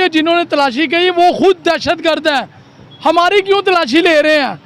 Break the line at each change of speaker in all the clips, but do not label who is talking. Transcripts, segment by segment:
क्योंकि जिन्होंने तलाशी की वो खुद दहशतगर्द हैं, हमारी क्यों तलाशी ले रहे हैं।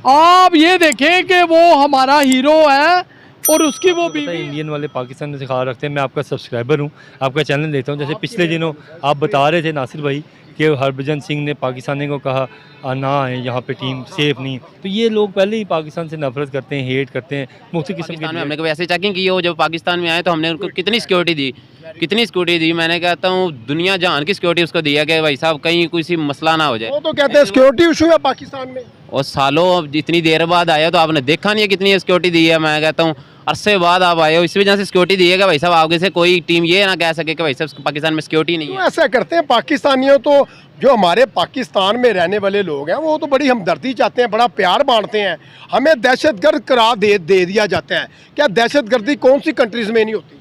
आप ये देखें कि वो हमारा हीरो है और उसकी वो बीवी।
इंडियन वाले पाकिस्तान में से ख्याल रखते हैं। मैं आपका सब्सक्राइबर हूँ, आपका चैनल देखता हूँ। जैसे पिछले दिनों आप बता रहे थे नासिर भाई कि हरभजन सिंह ने पाकिस्तानी को कहा ना आए यहाँ पे, टीम सेफ नहीं। तो ये लोग पहले ही पाकिस्तान से नफरत करते हैं, हेट करते हैं मुख्तलिफ किस्म के।
हमने कभी ऐसे चेकिंग की हो, जब पाकिस्तान में आए तो हमने उनको कितनी सिक्योरिटी दी, कितनी सिक्योरिटी दी। मैंने कहता हूँ दुनिया जहान की सिक्योरिटी उसको दिया कि भाई साहब कहीं कोई मसला ना हो जाए।
वो तो कहते हैं सिक्योरिटी इशू है पाकिस्तान में,
और सालों इतनी देर बाद आए तो आपने देखा नहीं है कितनी सिक्योरिटी दी है। मैं कहता हूँ अरसे बाद आप आए हो, इस वजह से सिक्योरिटी दी है कि भाई साहब आगे से कोई टीम ये ना कह सके कि भाई साहब पाकिस्तान में सिक्योरिटी नहीं है।
ऐसा करते हैं पाकिस्तानियों। तो जो हमारे पाकिस्तान में रहने वाले लोग हैं वो तो बड़ी हमदर्दी चाहते हैं, बड़ा प्यार बांटते हैं। हमें दहशतगर्द करार दे दिया जाता है। क्या दहशतगर्दी कौन सी कंट्रीज़ में नहीं होती?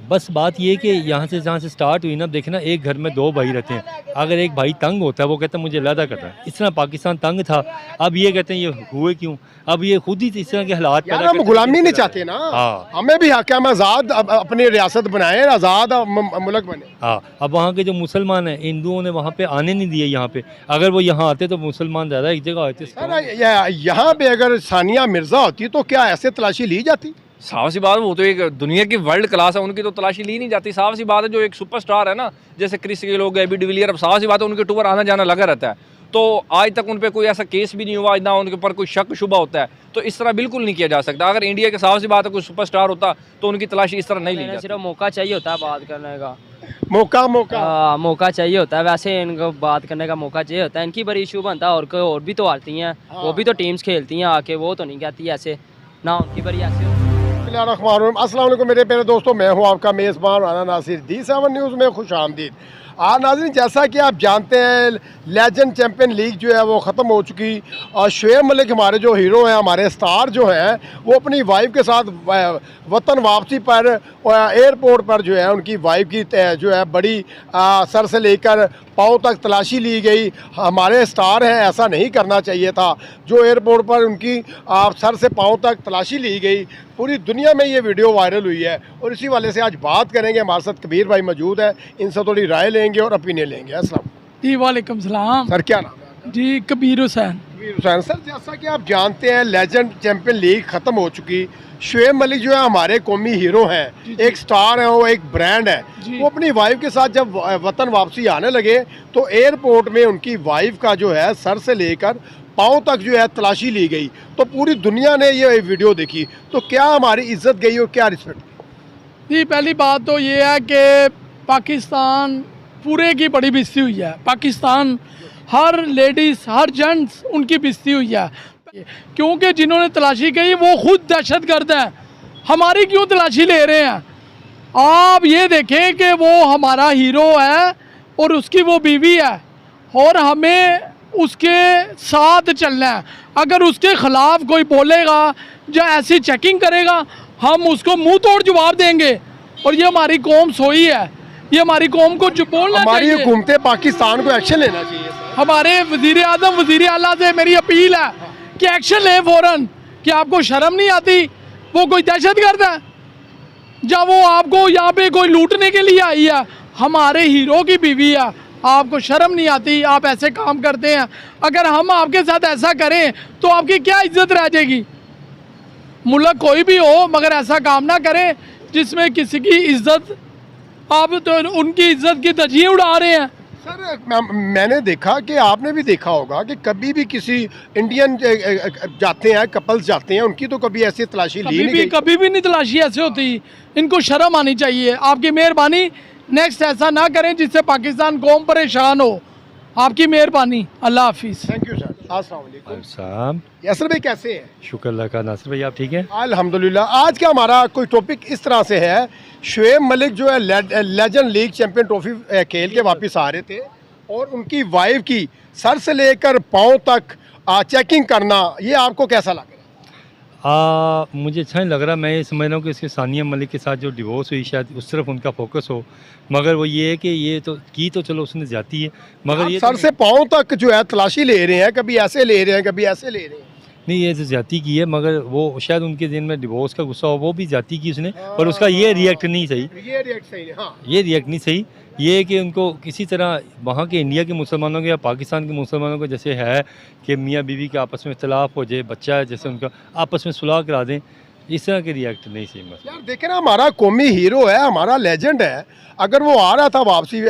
बस बात ये कि यहाँ से जहाँ से स्टार्ट हुई ना, देखना एक घर में दो भाई रहते हैं। अगर एक भाई तंग होता है वो कहता है मुझे अलहदा करता है। इस तरह पाकिस्तान तंग था, अब ये कहते हैं ये हुए क्यों? अब ये खुद ही इस तरह के हालात
यार हम गुलामी नहीं चाहते ना।
हाँ,
हमें भी हक है, हम आज़ाद अपनी रियासत बनाए, आज़ाद मुल्क बने।
हाँ। अब वहाँ के जो मुसलमान हैं, हिंदुओं ने वहाँ पे आने नहीं दिए यहाँ पे। अगर वो यहाँ आते तो मुसलमान ज़्यादा एक जगह आते।
सर यहाँ पे अगर सानिया मिर्ज़ा होती तो क्या ऐसे तलाशी ली जाती?
साफ सी बात, वो तो एक दुनिया की वर्ल्ड क्लास है, उनकी तो तलाशी ली नहीं जाती। साफ सी बात है, जो एक सुपरस्टार है ना, जैसे क्रिस गेल हो गए, एबी डिविलियर, अब साफ सी बात है उनके टूर आना जाना लगा रहता है। तो आज तक उन पर कोई ऐसा केस भी नहीं हुआ, ना उनके ऊपर कोई शक शुबा होता है। तो इस तरह बिल्कुल नहीं किया जा सकता। अगर इंडिया के साफ सी बात है कोई सुपरस्टार होता तो उनकी तलाशी इस तरह नहीं ली जाती।
सिर्फ मौका चाहिए होता है बात करने का,
मौका
चाहिए होता है। वैसे इनको बात करने का मौका चाहिए होता है। इनकी बड़ी इशू बनता है, और कोई और भी तो आती हैं, वो भी तो टीम्स खेलती हैं आके, वो तो नहीं कहती ऐसे ना, उनकी बड़ी ऐसे।
अस्सलाम वालेकुम मेरे प्यारे दोस्तों, मैं हूं आपका मेज़बान राना नासिर। D7 न्यूज़ में खुश आमदीद। नाज़रीन, जैसा कि आप जानते हैं लेजेंड चैम्पियन लीग जो है वो ख़त्म हो चुकी, और शुएब मलिक हमारे जो हीरो हैं, हमारे स्टार जो हैं, वो अपनी वाइफ के साथ वतन वापसी पर एयरपोर्ट पर जो है उनकी वाइफ की जो है बड़ी सर से लेकर पाँव तक तलाशी ली गई। हमारे स्टार हैं, ऐसा नहीं करना चाहिए था। जो एयरपोर्ट पर उनकी सर से पाँव तक तलाशी ली गई, पूरी दुनिया में ये वीडियो वायरल हुई है, और इसी वाले से आज बात करेंगे। हमारे साथ कबीर भाई मौजूद है, इनसे थोड़ी राय लेंगे और ओपिनियन लेंगे। अस्सलाम
जी वालेकुम सलाम।
सर, क्या नाम है?
जी कबीर हुसैन।
कबीर हुसैन। सर, जैसा कि आप जानते हैं लेजेंड चैम्पियन लीग ख़त्म हो चुकी। शुएब मलिक जो है हमारे कौमी हीरो हैं, एक स्टार है, वो एक ब्रांड है। वो अपनी वाइफ के साथ जब वतन वापसी आने लगे तो एयरपोर्ट में उनकी वाइफ का जो है सर से लेकर पाँव तक जो है तलाशी ली गई। तो पूरी दुनिया ने ये वीडियो देखी, तो क्या हमारी इज्जत गई और क्या रिस्पेक्ट?
जी पहली बात तो ये है कि पाकिस्तान पूरे की बड़ी बेइज्जती हुई है। पाकिस्तान हर लेडीज़ हर जेंट्स उनकी बेइज्जती हुई है, क्योंकि जिन्होंने तलाशी की वो खुद दहशतगर्द हैं, हमारी क्यों तलाशी ले रहे हैं। आप ये देखें कि वो हमारा हीरो है और उसकी वो बीवी है, और हमें उसके साथ चलना है। अगर उसके ख़िलाफ़ कोई बोलेगा या ऐसी चेकिंग करेगा, हम उसको मुंह तोड़ जवाब देंगे। और ये हमारी कौम सोई है, ये हमारी कौम को बोलना
हमारी
चाहिए।
हुकूमत पाकिस्तान को एक्शन लेना चाहिए।
हमारे वज़ीर आज़म वज़ीर आला से मेरी अपील है कि एक्शन लें फ़ौरन। कि आपको शर्म नहीं आती? वो कोई दहशतगर्द है जब वो आपको यहाँ पे कोई लूटने के लिए आई है, हमारे हीरो की बीवी है। आपको शर्म नहीं आती? आप ऐसे काम करते हैं। अगर हम आपके साथ ऐसा करें तो आपकी क्या इज्जत रह जाएगी? मुल्क कोई भी हो, मगर ऐसा काम ना करें जिसमें किसी की इज्जत, आप तो उनकी इज्जत की धज्जियां उड़ा रहे हैं।
सर, मैंने देखा कि आपने भी देखा होगा कि कभी भी किसी इंडियन जाते हैं, कपल्स जाते हैं, उनकी तो कभी ऐसी तलाशी ली नहीं गई।
कभी भी नहीं तलाशी ऐसे होती। इनको शर्म आनी चाहिए। आपकी मेहरबानी, नेक्स्ट ऐसा ना करें जिससे पाकिस्तान कौम परेशान हो। आपकी मेहरबानी। अल्लाह हाफिज़।
Thank you sir. अस्सलाम वालेकुम।
साहब
यासर भाई कैसे हैं?
शुक्र अल्लाह का। नासिर भाई आप ठीक हैं?
अल्हम्दुलिल्लाह। आज का हमारा कोई टॉपिक इस तरह से है, शुएब मलिक जो है लेजेंड लीग चैम्पियन ट्रॉफी खेल के वापस आ रहे थे, और उनकी वाइफ की सर से लेकर पाँव तक चेकिंग करना, ये आपको कैसा लग रहा है?
मुझे अच्छा नहीं लग रहा। मैं ये समझ रहा हूँ कि इसके सानिया मलिक के साथ जो डिवोर्स हुई शायद उस तरफ उनका फोकस हो, मगर वो ये है कि ये तो की तो चलो उसने जाती है, मगर ये
सर से पाँव तक जो है तलाशी ले रहे हैं, कभी ऐसे ले रहे हैं, कभी ऐसे ले रहे हैं।
नहीं ये तो ज़्यादती की है, मगर वो शायद उनके दिन में डिवोर्स का गुस्सा हो, वो भी ज़्यादती की उसने, पर उसका ये रिएक्ट नहीं सही,
ये रिएक्ट सही है। हाँ
ये रिएक्ट नहीं सही। ये है कि उनको किसी तरह वहाँ के इंडिया के मुसलमानों के या पाकिस्तान के मुसलमानों को जैसे है कि मियाँ बीवी के आपस में इख्तलाफ हो जाए, बच्चा है जैसे उनका आपस में सुलह करा दें, इस तरह के रिएक्ट नहीं सही मसला।
यार देखे ना, हमारा कौमी हीरो है, हमारा लेजेंड है, अगर वो आ रहा था वापसी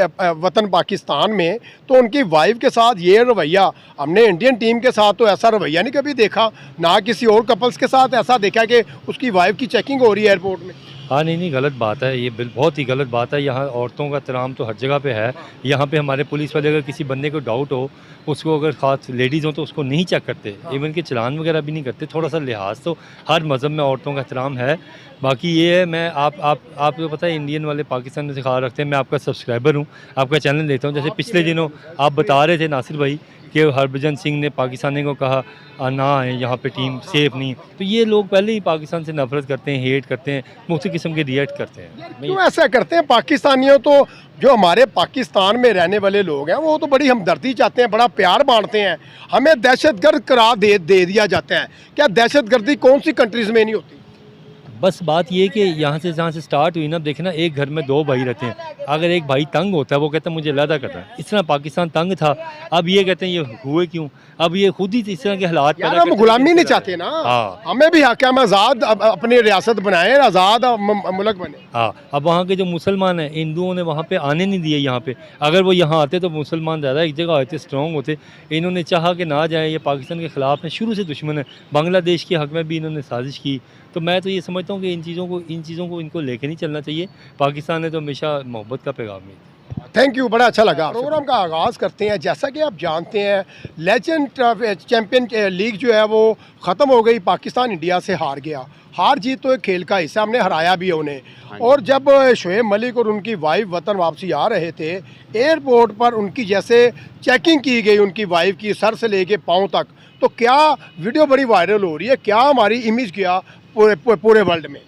वतन पाकिस्तान में तो उनकी वाइफ के साथ ये रवैया, हमने इंडियन टीम के साथ तो ऐसा रवैया नहीं कभी देखा, ना किसी और कपल्स के साथ ऐसा देखा कि उसकी वाइफ की चेकिंग हो रही है एयरपोर्ट में।
हाँ नहीं गलत बात है, ये बहुत ही गलत बात है। यहाँ औरतों का एहतराम तो हर जगह पे है। यहाँ पे हमारे पुलिस वाले अगर किसी बंदे को डाउट हो, उसको अगर खास लेडीज़ हो तो उसको नहीं चेक करते, इवन के चलान वगैरह भी नहीं करते। थोड़ा सा लिहाज तो हर मज़हब में औरतों का एहतराम है। बाकी ये है, मैं आपको पता है इंडियन वाले पाकिस्तान में से ख्याल रखते हैं, मैं आपका सब्सक्राइबर हूँ, आपका चैनल देखता हूँ। जैसे पिछले दिनों आप बता रहे थे नासिर भाई कि हरभजन सिंह ने पाकिस्तानी को कहा ना आए यहाँ पे, टीम सेफ नहीं। तो ये लोग पहले ही पाकिस्तान से नफरत करते हैं, हेट करते हैं, मुख्तलिफ किस्म के रिएक्ट करते हैं।
क्यों ऐसा करते हैं पाकिस्तानियों? तो जो हमारे पाकिस्तान में रहने वाले लोग हैं वो तो बड़ी हमदर्दी चाहते हैं, बड़ा प्यार बांटते हैं, हमें दहशतगर्द करार दे दिया जाता है। क्या दहशतगर्दी कौन सी कंट्रीज़ में नहीं होती?
बस बात ये कि यहाँ से जहाँ से स्टार्ट हुई ना, देखना एक घर में दो भाई रहते हैं, अगर एक भाई तंग होता है वो कहता है मुझे अलहदा करना है। इस तरह पाकिस्तान तंग था, अब ये कहते हैं ये हुए क्यों? अब ये खुद ही इस तरह के हालात
यार हम गुलामी नहीं चाहते ना।
हाँ,
हमें भी हक है, हम आज़ाद अपनी रियासत बनाए, आज़ाद मुल्क बने।
हाँ, अब वहाँ के जो मुसलमान हैं, हिंदुओं ने वहाँ पे आने नहीं दिए यहाँ पे। अगर वो यहाँ आते तो मुसलमान ज़्यादा एक जगह होते, स्ट्रॉन्ग होते। इन्होंने चाहा कि ना जाए, ये पाकिस्तान के ख़िलाफ़ में शुरू से दुश्मन है। बांग्लादेश के हक़ में भी इन्होंने साजिश की। तो मैं तो ये समझता हूँ कि इन चीज़ों को इनको लेके नहीं चलना चाहिए। पाकिस्तान ने तो हमेशा मोहब्बत का पैगाम दिया।
थैंक यू, बड़ा अच्छा लगा। प्रोग्राम का आगाज़ करते हैं। जैसा कि आप जानते हैं, लेजेंड चैम्पियन लीग जो है वो ख़त्म हो गई, पाकिस्तान इंडिया से हार गया। हार जीत तो एक खेल का हिस्सा, हमने हराया भी उन्हें। और जब शोएब मलिक और उनकी वाइफ वतन वापसी आ रहे थे, एयरपोर्ट पर उनकी जैसे चेकिंग की गई उनकी वाइफ की, सर से लेके पाँव तक, तो क्या वीडियो बड़ी वायरल हो रही है, क्या हमारी इमेज किया पूरे वर्ल्ड में।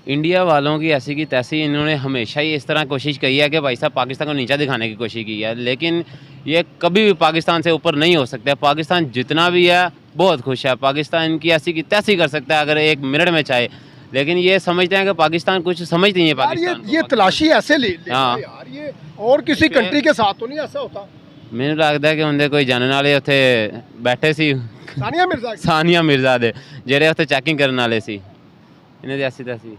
इंडिया वालों की ऐसी की तैसी, इन्होंने हमेशा ही इस तरह कोशिश की है कि भाई साहब पाकिस्तान को नीचा दिखाने की कोशिश की है, लेकिन ये कभी भी पाकिस्तान से ऊपर नहीं हो सकता। पाकिस्तान जितना भी है बहुत खुश है, पाकिस्तान की ऐसी की तैसी कर सकता है अगर एक मिनट में चाहे, लेकिन ये समझते हैं कि पाकिस्तान कुछ समझ नहीं है पाकिस्तान
ये तलाशी ऐसे ले
हाँ
यार, ये और किसी कंट्री के साथ तो नहीं ऐसा होता।
मैंने लगता है कि उनके कोई जानने वाले उत्थे बैठे सी, सानिया मिर्जा दे जेड़े उत्थे चैकिंग करने वाले सी, इन्हें ऐसी तैसी।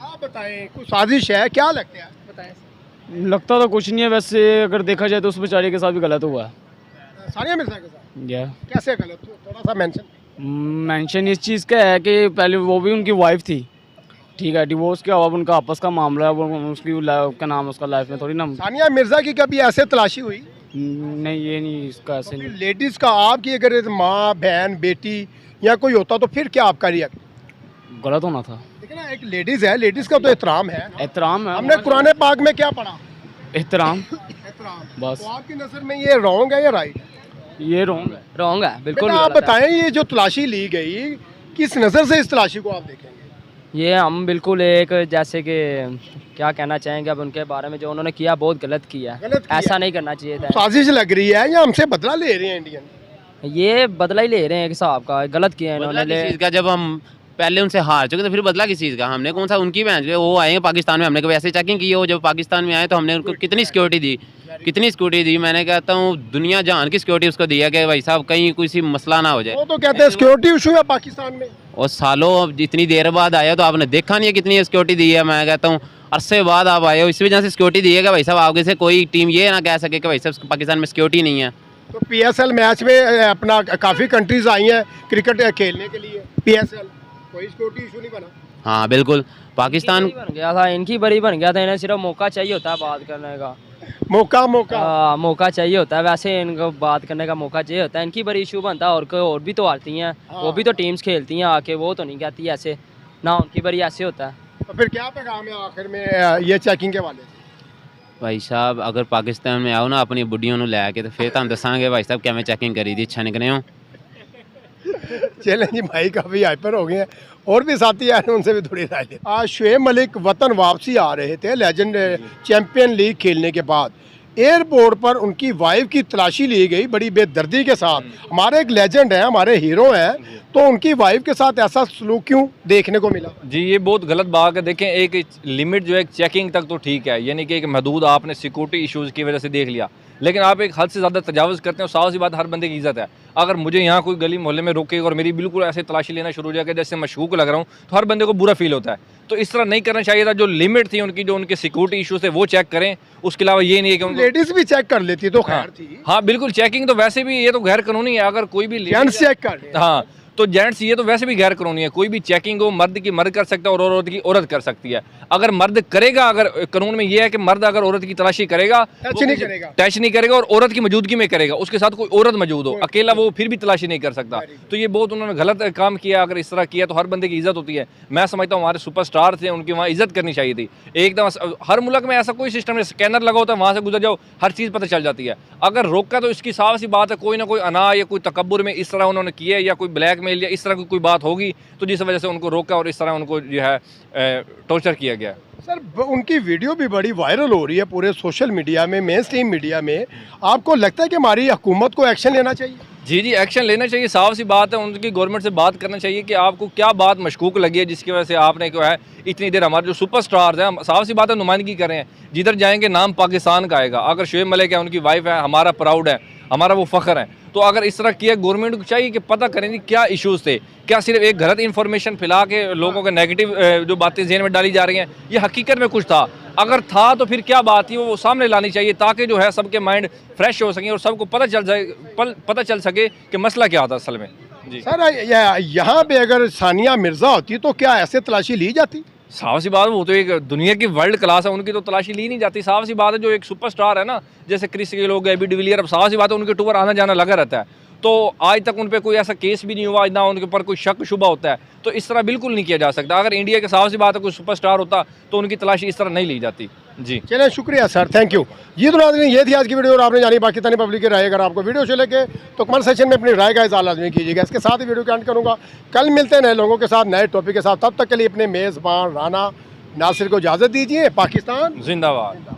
आप बताएं, कुछ साजिश है, क्या लगता है? बताएं।
लगता तो कुछ नहीं है, वैसे अगर देखा जाए तो उस बेचारे के साथ भी गलत हुआ है।
सानिया मिर्जा के साथ
या
कैसे गलत? थोड़ा सा
मेंशन इस चीज़ का है कि पहले वो भी उनकी वाइफ थी, ठीक है, डिवोर्स के अब उनका आपस का मामला है, वो उसकी क्या नाम उसका लाइफ में थोड़ी ना।
सानिया मिर्जा की कभी ऐसे तलाशी हुई?
नहीं, ये नहीं, इसका ऐसे नहीं।
लेडीज़ का आपकी अगर माँ बहन बेटी या कोई होता तो फिर क्या आपका रिएक्ट?
गलत होना था।
देखिए ना, एक लेडीज़ है, लेडीज़ का तो एहतराम है।
एहतराम है,
हमने कुरान पाक में क्या पढ़ा?
एहतराम।
एहतराम।
बस।
तो आपकी नज़र में ये रॉन्ग है या राइट?
ये रॉन्ग है।
रॉन्ग है, बिल्कुल
आप
गलत है।
बताएं, ये जो तलाशी ली गई, किस नज़र से इस तलाशी को आप देखेंगे?
ये हम बिल्कुल एक जैसे कि क्या कहना चाहेंगे अब उनके बारे में, जो उन्होंने किया बहुत गलत किया,
गलत किया।
ऐसा नहीं करना चाहिए था।
साजिश लग रही है या हमसे बदला ले रहे हैं इंडियन?
ये बदला ही ले रहे हैं एक हिसाब का, गलत किया
बदला
इन्होंने।
किस चीज़ का? जब हम पहले उनसे हार चुके तो फिर बदला किस चीज़ का? हमने कौन सा उनकी बहन जो वो आए हैं पाकिस्तान में, हमने कभी ऐसे चेकिंग की हो? जब पाकिस्तान में आए तो हमने उनको कितनी सिक्योरिटी दी, कितनी सिक्योरिटी दी? मैंने कहता हूँ दुनिया जहान की सिक्योरिटी उसको दी है कि भाई साहब कहीं किसी मसला ना हो जाए।
वो तो कहते हैं सिक्योरिटी इशू है पाकिस्तान में।
और सालों इतनी देर बाद आए तो आपने देखा नहीं है कितनी सिक्योरिटी दी है। मैं कहता हूँ अरसे बाद आप आए हो, इस वजह से सिक्योरिटी दी है कि भाई साहब आगे से कोई टीम ये ना कह सके कि भाई साहब पाकिस्तान में सिक्योरिटी नहीं है।
तो PSL मैच में अपना काफ़ी कंट्रीज आई हैं क्रिकेट खेलने के लिए, PSL कोई सिक्योरिटी इशू नहीं बना।
हाँ बिल्कुल, पाकिस्तान
बन गया था, इनकी बड़ी बन गया था, इन्हें सिर्फ मौका चाहिए होता है बात करने का। मौका चाहिए होता है, वैसे इनको बात करने का मौका चाहिए होता है। इनकी बड़ी इशू बनता है, और भी तो आती हैं, वो भी तो टीम्स खेलती हैं आके, वो तो नहीं कहती ऐसे ना, उनकी बड़ी ऐसे होता है।
तो फिर क्या पैगाम है आखिर में ये चेकिंग के वाले?
भाई साहब अगर पाकिस्तान में आओ ना अपनी बुढ़ियों को लैके तो फिर तुम दसांगे भाई साहब क्या मैं चेकिंग करी थी, अच्छा निकले हो।
चलें जी, भाई काफ़ी हाइपर हो गए हैं, और भी साथी आए हैं, उनसे भी थोड़ी राय लें। आज शोएब मलिक वतन वापसी आ रहे थे लेजेंड चैम्पियन लीग खेलने के बाद। एयरपोर्ट पर उनकी वाइफ की तलाशी ली गई बड़ी बेदर्दी के साथ। हमारे एक लेजेंड हैं, हमारे हीरो हैं, तो उनकी वाइफ के साथ ऐसा सलूक क्यों देखने को मिला?
जी ये बहुत गलत बात है। देखें एक लिमिट जो है चेकिंग तक तो ठीक है, यानी कि एक महदूद आपने सिक्योरिटी इश्यूज़ की वजह से देख लिया, लेकिन आप एक हद से ज़्यादा तजावज़ करते हैं। साफ सी बात, हर बंदे की इज़्ज़त है। अगर मुझे यहाँ कोई गली मोहल्ले में रोके और मेरी बिल्कुल ऐसे तलाशी लेना शुरू हो जाएगा जैसे मशकूक लग रहा हूँ, तो हर बंदे को बुरा फील होता है। तो इस तरह नहीं करना चाहिए था। जो लिमिट थी उनकी, जो उनके सिक्योरिटी इश्यूज़ थे वो चेक करें, उसके अलावा ये नहीं है कि उनको
लेडीज भी चेक कर लेती तो खैर थी।
हाँ बिल्कुल, चेकिंग तो वैसे भी ये तो गैर कानूनी है। अगर कोई भी
जेंट्स चेक कर ले।
हाँ तो जेंट्स ये तो वैसे भी गैर कानूनी है। कोई भी चेकिंग हो, मर्द की मर्द कर सकता है और औरत की औरत कर सकती है। अगर मर्द करेगा, अगर कानून में ये है कि मर्द अगर औरत की तलाशी करेगा,
टच नहीं करेगा
और औरत की मौजूदगी में करेगा, उसके साथ कोई औरत मौजूद हो, अकेला वो फिर भी तलाशी नहीं कर सकता। तो ये बहुत उन्होंने गलत काम किया। अगर इस तरह किया तो हर बंदे की इज्जत होती है। मैं समझता हूँ हमारे सुपरस्टार थे, उनकी वहाँ इज्जत करनी चाहिए थी। एकदम हर मुल्क में ऐसा कोई सिस्टम है, स्कैनर लगा होता है, वहाँ से गुजर जाओ, हर चीज़ पता चल जाती है। अगर रोका तो इसकी साफ सी बात है कोई ना कोई अना या कोई तकब्बुर में इस तरह उन्होंने किया, या कोई ब्लैकमेल या इस तरह की कोई बात होगी, तो जिस वजह से उनको रोका और इस तरह उनको जो है टॉर्चर किया गया।
सर उनकी वीडियो भी बड़ी वायरल हो रही है पूरे सोशल मीडिया में, मेन स्ट्रीम मीडिया में। आपको लगता है कि हमारी हुकूमत को एक्शन लेना चाहिए?
जी एक्शन लेना चाहिए। साफ सी बात है, उनकी गवर्नमेंट से बात करना चाहिए कि आपको क्या बात मशकूक लगी है जिसकी वजह से आपने जो है इतनी देर हमारे जो सुपरस्टार्स हैं, साफ सी बात है, नुमाइंदगी कर रहे हैं। जिधर जाएंगे नाम पाकिस्तान का आएगा। अगर शोएब मलिक है, उनकी वाइफ है, हमारा प्राउड है, हमारा वो फ़ख्र है। तो अगर इस तरह किया, गवर्नमेंट को चाहिए कि पता करें कि क्या इश्यूज़ थे। क्या सिर्फ एक गलत इन्फॉर्मेशन फैला के लोगों के नेगेटिव जो बातें जहन में डाली जा रही हैं, ये हकीकत में कुछ था? अगर था तो फिर क्या बात थी, वो सामने लानी चाहिए, ताकि जो है सबके माइंड फ्रेश हो सकें और सबको पता चल सके कि मसला क्या था असल में। जी
सर यहाँ पे अगर सानिया मिर्ज़ा होती तो क्या ऐसे तलाशी ली जाती?
साफ सी बात, वो तो एक दुनिया की वर्ल्ड क्लास है, उनकी तो तलाशी ली नहीं जाती। साफ सी बात है, जो एक सुपरस्टार है ना, जैसे क्रिस गेल हो गए, एबी डिविलियर, अब साफ सी बात है उनके टूर आना जाना लगा रहता है। तो आज तक उन पर कोई ऐसा केस भी नहीं हुआ, ना उनके ऊपर कोई शक शुबा होता है। तो इस तरह बिल्कुल नहीं किया जा सकता। अगर इंडिया के साफ सी बात है कोई सुपरस्टार होता तो उनकी तलाशी इस तरह नहीं ली जाती। जी
चलिए, शुक्रिया सर, थैंक यू। ये तो नाज़रीन, ये थी आज की वीडियो और आपने जानी पाकिस्तानी पब्लिक की राय। अगर आपको वीडियो अच्छी लगे तो कमेंट सेक्शन में अपनी राय का इज़हार लाज़मी कीजिएगा। इसके साथ ही वीडियो को एंड करूँगा। कल मिलते हैं नए लोगों के साथ, नए टॉपिक के साथ। तब तक के लिए अपने मेज़बान राना नासिर को इजाज़त दीजिए। पाकिस्तान
जिंदाबाद।